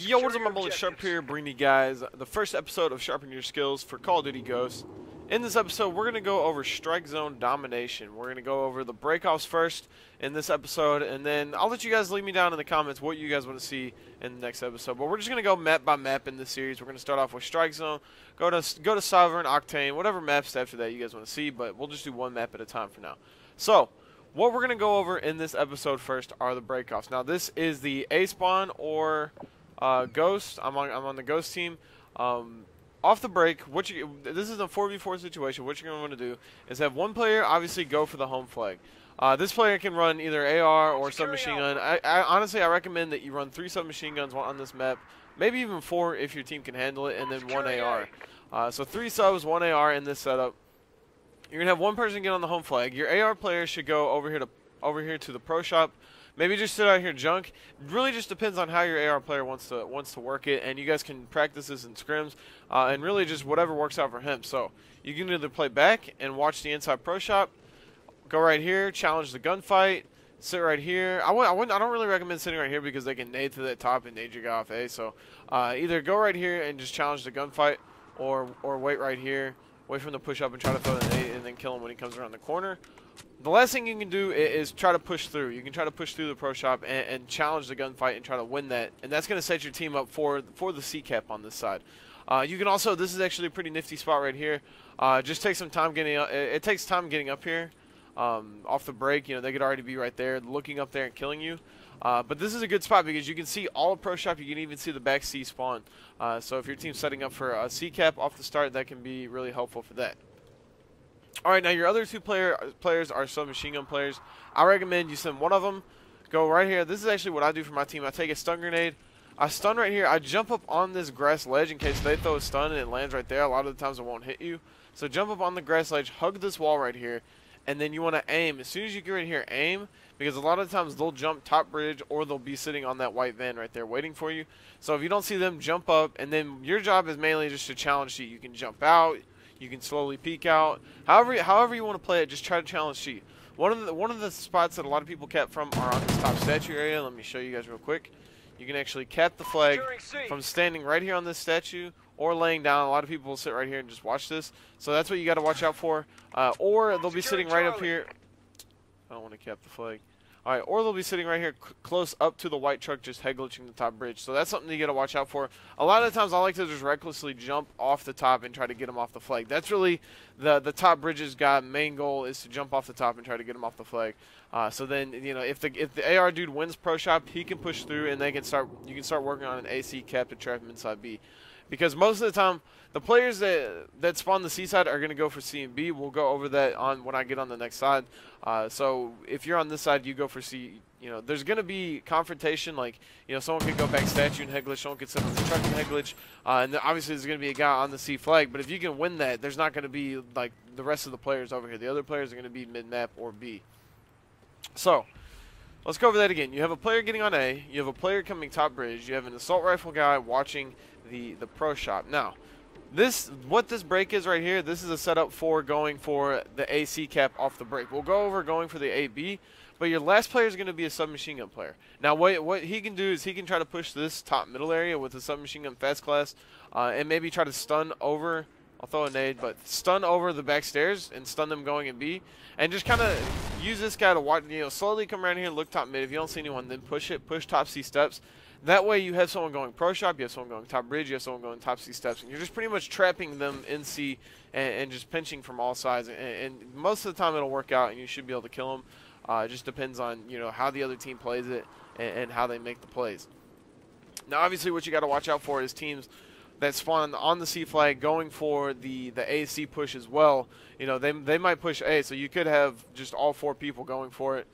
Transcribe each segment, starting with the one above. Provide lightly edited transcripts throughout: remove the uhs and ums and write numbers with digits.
Yo, what is up, my bullet Sharp here, bringing you guys the first episode of Sharpen Your Skills for Call of Duty Ghosts. In this episode, we're going to go over Strike Zone Domination. We're going to go over the breakoffs first in this episode, and then I'll let you guys leave me down in the comments what you guys want to see in the next episode. But we're just going to go map by map in this series. We're going to start off with Strike Zone, go to Sovereign, Octane, whatever maps after that you guys want to see, but we'll just do one map at a time for now. So, what we're going to go over in this episode first are the breakoffs. Now, this is the A spawn or Ghost. I'm on the Ghost team. Off the break, this is a 4v4 situation. What you're going to want to do is have one player obviously go for the home flag. This player can run either AR or submachine gun. Honestly, I recommend that you run 3 submachine guns on this map, maybe even 4 if your team can handle it, and then 1 AR. So 3 subs, 1 AR in this setup. You're gonna have one person get on the home flag. Your AR player should go over here to the pro shop. Maybe just sit out here junk. It really just depends on how your AR player wants to work it, and you guys can practice this in scrims, and really just whatever works out for him. So you can either play back and watch the inside pro shop, go right here, challenge the gunfight, sit right here. I don't really recommend sitting right here because they can nade to the top and nade your guy off A. So either go right here and just challenge the gunfight, or wait right here, wait for him to push up and try to throw the nade and then kill him when he comes around the corner. The last thing you can do is try to push through. You can try to push through the pro shop and challenge the gunfight and try to win that. And that's going to set your team up for the C cap on this side. You can also, this is actually a pretty nifty spot right here. Just take some time getting up. It takes time getting up here. Off the break, you know, they could already be right there looking up there and killing you. But this is a good spot because you can see all of pro shop. You can even see the back C spawn. So if your team's setting up for a C cap off the start, that can be really helpful for that. Alright, now your other 2 players are submachine gun players. I recommend you send one of them, go right here. This is actually what I do for my team. I take a stun grenade. I stun right here. I jump up on this grass ledge in case they throw a stun and it lands right there. A lot of the times it won't hit you. So jump up on the grass ledge, hug this wall right here, and then you want to aim. As soon as you get right here, aim, because a lot of times they'll jump top bridge or they'll be sitting on that white van right there waiting for you. So if you don't see them, jump up, and then your job is mainly just to challenge sheet. You can jump out. You can slowly peek out. However you want to play it, just try to challenge sheet. One of the spots that a lot of people cap from are on this top statue area. Let me show you guys real quick. You can actually cap the flag from standing right here on this statue or laying down. A lot of people will sit right here and just watch this. So that's what you got to watch out for. Or they'll be sitting right up here. I don't want to cap the flag. Alright, or they'll be sitting right here close up to the white truck just head glitching the top bridge. So that's something you got to watch out for. A lot of times I like to just recklessly jump off the top and try to get them off the flag. That's really the top bridge's guy main goal is to jump off the top and try to get them off the flag. So then, you know, if the AR dude wins pro shop, he can push through and you can start working on an AC cap to trap him inside B. Because most of the time, the players that spawn the C side are going to go for C and B. We'll go over that when I get on the next side. So if you're on this side, you go for C. You know, there's going to be confrontation. Like, you know, someone could go back statue and head glitch. Someone could sit on the truck and head glitch. And obviously, there's going to be a guy on the C flag. But if you can win that, there's not going to be like the rest of the players over here. The other players are going to be mid-map or B. So let's go over that again. You have a player getting on A. You have a player coming top bridge. You have an assault rifle guy watching the pro shop. Now, what this break is right here, this is a setup for going for the AC cap off the break. We'll go over going for the AB, but your last player is going to be a submachine gun player. Now, what he can do is he can try to push this top middle area with a submachine gun fast class, and maybe try to stun over. I'll throw a nade, but stun over the back stairs and stun them going in B, and just kind of use this guy to watch. You know, slowly come around here and look top mid. If you don't see anyone, then push it. Push top C steps. That way you have someone going pro shop, you have someone going top bridge, you have someone going top C steps, and you're just pretty much trapping them in C and just pinching from all sides. And most of the time it'll work out, and you should be able to kill them. It just depends on, you know, how the other team plays it and how they make the plays. Now, obviously, what you got to watch out for is teams that spawn on the C flag going for the AC push as well. You know, they might push A, so you could have just all 4 people going for it.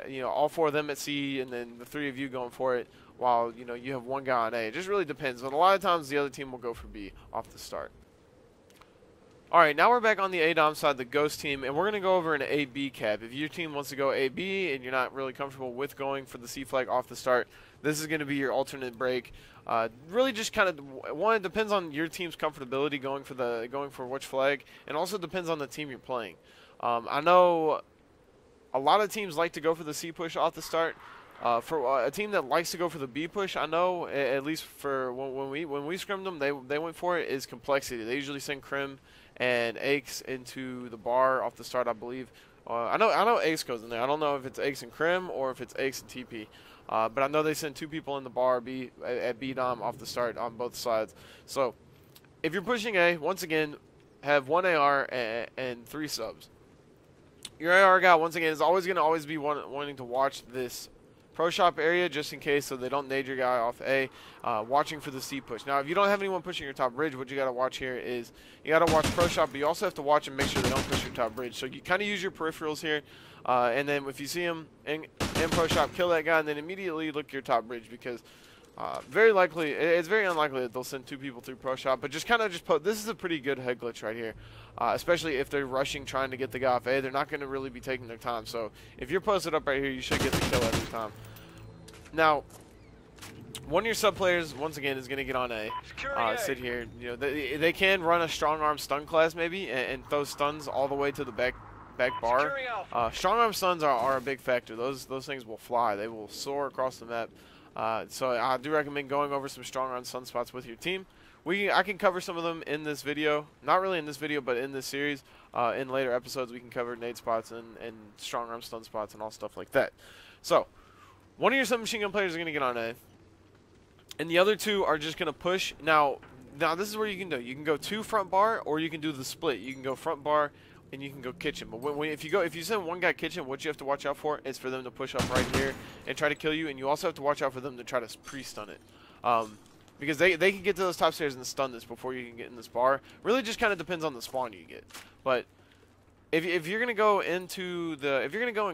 You know, all 4 of them at C, and then the 3 of you going for it, while, you know, you have one guy on A. It just really depends. But a lot of times the other team will go for B off the start. Alright, now we're back on the A-Dom side, the Ghost team, and we're going to go over an A-B cap. If your team wants to go A-B and you're not really comfortable with going for the C flag off the start, this is going to be your alternate break. Really just kind of, one, it depends on your team's comfortability going for which flag, and also depends on the team you're playing. I know a lot of teams like to go for the C push off the start. For a team that likes to go for the B push, I know at least for when we scrimmed them, they went for it, is complexity. They usually send Crim and Aches into the bar off the start, I believe. I know Aches goes in there. I don't know if it's Aches and Crim or if it's Aches and TP. But I know they send 2 people in the bar at B dom off the start on both sides. So if you're pushing A, once again, have 1 AR and 3 subs. Your AR guy, once again, is always going to be wanting to watch this pro shop area just in case, so they don't nade your guy off A, watching for the C push. Now, if you don't have anyone pushing your top bridge, what you got to watch here is you got to watch pro shop, but you also have to watch and make sure they don't push your top bridge. So you kind of use your peripherals here, and then if you see him in pro shop, kill that guy, and then immediately look your top bridge, because it's very unlikely that they'll send 2 people through pro shop, but just this is a pretty good head glitch right here, especially if they're rushing trying to get the guy off A. They're not going to really be taking their time, so if you're posted up right here, you should get the kill every time. Now, one of your sub players, once again, is going to get on A, sit here. You know, they can run a strong arm stun class maybe and throw stuns all the way to the back bar. Strong arm stuns are a big factor. Those things will fly. They will soar across the map. So I do recommend going over some strong arm stun spots with your team. I can cover some of them in this video. Not really in this video, but in this series. In later episodes, we can cover nade spots and strong arm stun spots and all stuff like that. So one of your submachine gun players is going to get on A, and the other 2 are just going to push. Now this is where you can do. You can go 2 front bar, or you can do the split. You can go front bar and you can go kitchen. But if you send 1 guy kitchen, what you have to watch out for is for them to push up right here and try to kill you, and you also have to watch out for them to try to pre-stun it. Because they can get to those top stairs and stun this before you can get in this bar. Really just kind of depends on the spawn you get. But if you're gonna go in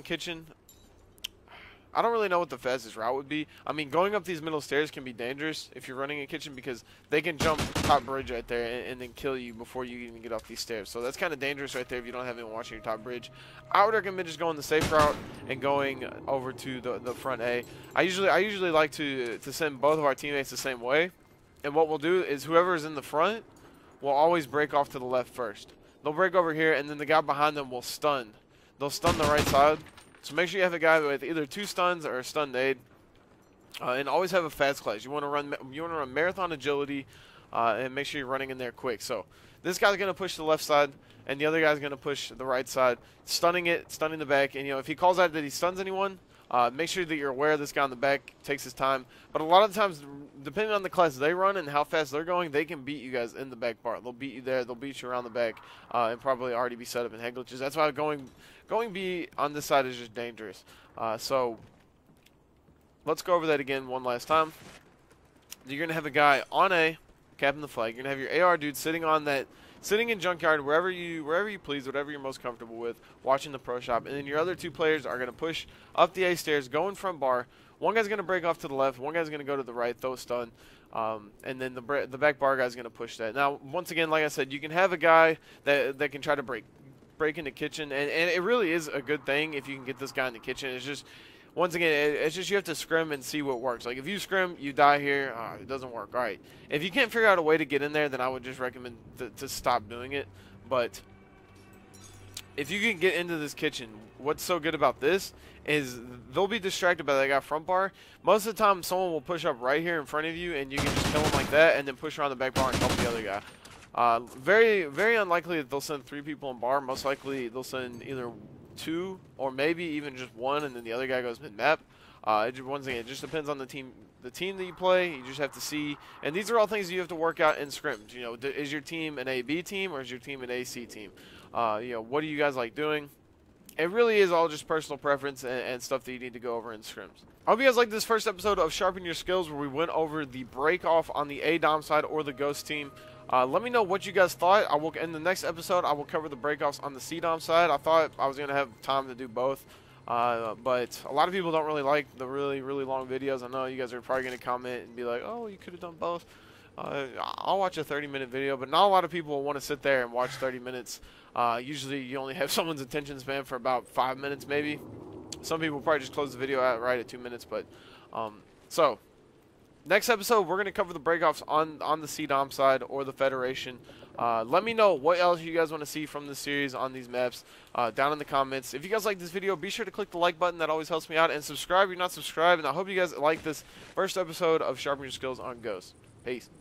kitchen, I don't really know what the fastest route would be. I mean, going up these middle stairs can be dangerous if you're running a kitchen, because they can jump top bridge right there and then kill you before you even get off these stairs. So that's kind of dangerous right there if you don't have anyone watching your top bridge. I would recommend just going the safe route and going over to the front A. I usually like to send both of our teammates the same way. And what we'll do is whoever is in the front will always break off to the left first. They'll break over here, and then the guy behind them will stun. They'll stun the right side. So make sure you have a guy with either 2 stuns or a stun nade, and always have a fast class. You want to run marathon agility, and make sure you're running in there quick. So this guy's gonna push the left side, and the other guy's gonna push the right side, stunning the back. And if he calls out that he stuns anyone, make sure that you're aware this guy in the back takes his time. But a lot of times, depending on the class they run and how fast they're going, they can beat you guys in the back bar. They'll beat you there. They'll beat you around the back, and probably already be set up in head glitches. That's why going B on this side is just dangerous. So let's go over that again one last time. You're going to have a guy on A, capping the flag. You're going to have your AR dude sitting in junkyard, wherever you please, whatever you're most comfortable with, watching the pro shop. And then your other 2 players are going to push up the A stairs, go in front bar. One guy's going to break off to the left. One guy's going to go to the right, throw a stun. And then the back bar guy's going to push that. Now, once again, like I said, you can have a guy that can try to break into kitchen. And it really is a good thing if you can get this guy in the kitchen. It's just, once again, it's just you have to scrim and see what works. Like, if you scrim, you die here, it doesn't work. All right. If you can't figure out a way to get in there, then I would just recommend to stop doing it. But if you can get into this kitchen, what's so good about this is they'll be distracted by that guy front bar. Most of the time, someone will push up right here in front of you, and you can just kill him like that, and then push around the back bar and help the other guy. Very, very unlikely that they'll send 3 people in bar. Most likely, they'll send either 2 or maybe even just 1, and then the other guy goes mid-map. Once again, it just depends on the team that you play. You just have to see, and these are all things you have to work out in scrims. Is your team an A-B team or is your team an A-C team? What do you guys like doing? It really is all just personal preference and stuff that you need to go over in scrims. I hope you guys liked this first episode of Sharpen Your Skills, where we went over the break off on the A-Dom side or the Ghost team. Let me know what you guys thought. In the next episode, I will cover the breakoffs on the C-Dom side. I thought I was going to have time to do both. But a lot of people don't really like the really, really long videos. I know you guys are probably going to comment and be like, oh, you could have done both. I'll watch a 30-minute video, but not a lot of people will want to sit there and watch 30 minutes. Usually you only have someone's attention span for about 5 minutes maybe. Some people probably just close the video out right at 2 minutes. But so Next episode, we're going to cover the breakoffs on the CDOM side or the Federation. Let me know what else you guys want to see from this series on these maps down in the comments. If you guys like this video, be sure to click the like button. That always helps me out. And subscribe if you're not subscribed. And I hope you guys like this first episode of Sharpen Your Skills on Ghost. Peace.